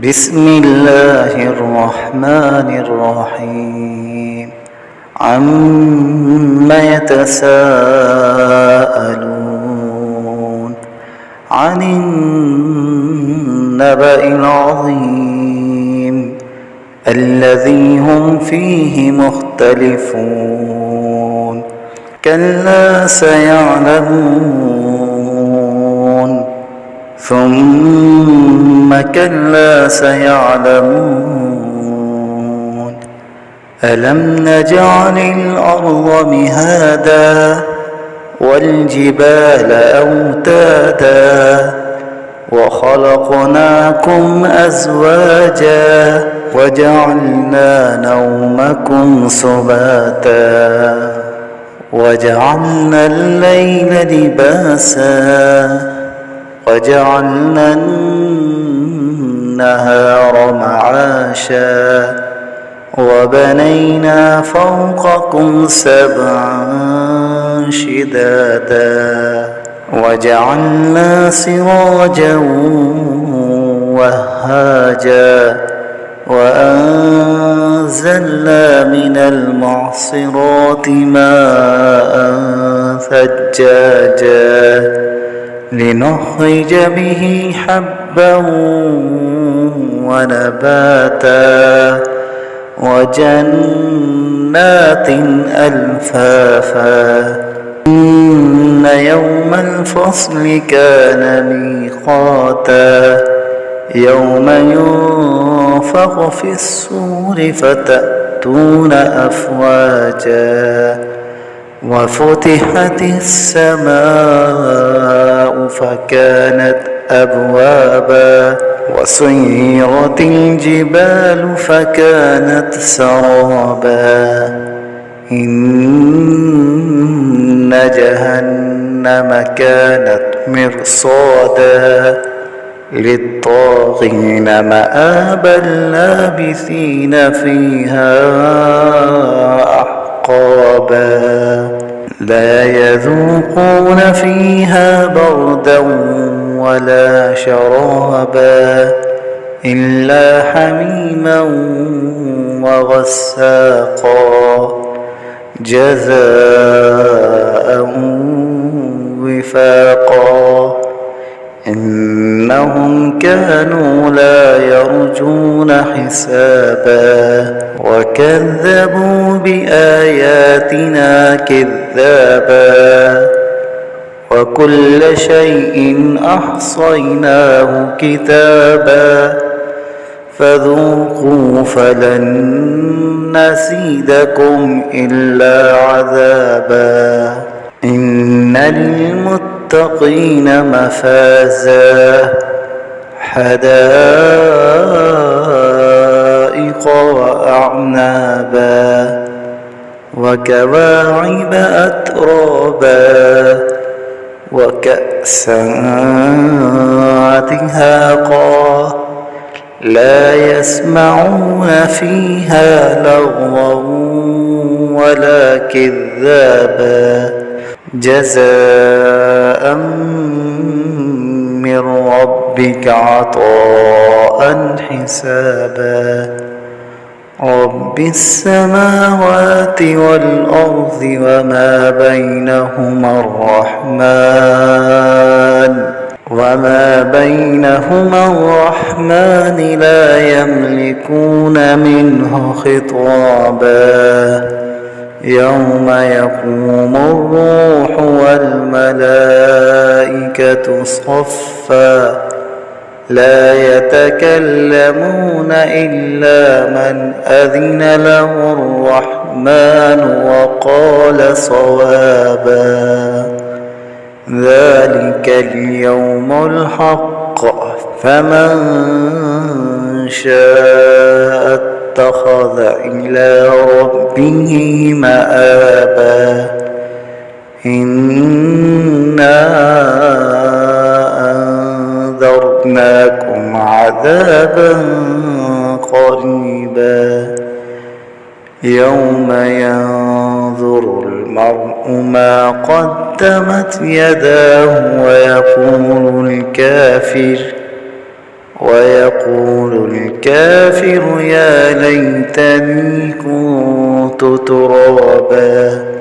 بسم الله الرحمن الرحيم عما يتساءلون عن النبأ العظيم الذي هم فيه مختلفون كلا سيعلمون ثم كلا سيعلمون ألم نجعل الأرض مهادا والجبال أوتادا وخلقناكم أزواجا وجعلنا نومكم سباتا وجعلنا الليل لباسا وجعلنا النهار معاشا وبنينا فوقكم سبعا شدادا وجعلنا سراجا وهاجا وأنزلنا من المعصرات ماء ثجاجا لنخرج به حبا ونباتا وجنات ألفافا إن يوم الفصل كان ميقاتا يوم ينفخ في الصور فتأتون أفواجا وفتحت السماء فكانت أبوابا وسيرت الجبال فكانت سرابا إن جهنم كانت مرصادا للطاغين مآبا لابثين فيها أحقابا لا يذوقون فيها بردا ولا شرابا إلا حميما وغساقا جزاء وفاقا إنهم كانوا لا يرجون حسابا وكذبوا بآياتنا كذابا وكل شيء أحصيناه كتابا فذوقوا فلن نزيدكم إلا عذابا إن للمتقين مفازا حدائق وأعنابا وكواعب أترابا وكأسا دهاقا لا يسمعون فيها لغوا ولا كذابا جزاء من ربك عطاء حسابا رب السماوات والأرض وما بينهما الرحمن لا يملكون منه خطابا يوم يقوم الروح والملائكة صفا لا يتكلمون إلا من أذن له الرحمن وقال صوابا ذلك اليوم الحق فمن شاء اتخذ إلى ربه مآبا إنا أنذرناكم عذابا قريبا يوم ينظر المرء ما قدمت يداه ويقول الكافر يا ليتني كنت ترابا.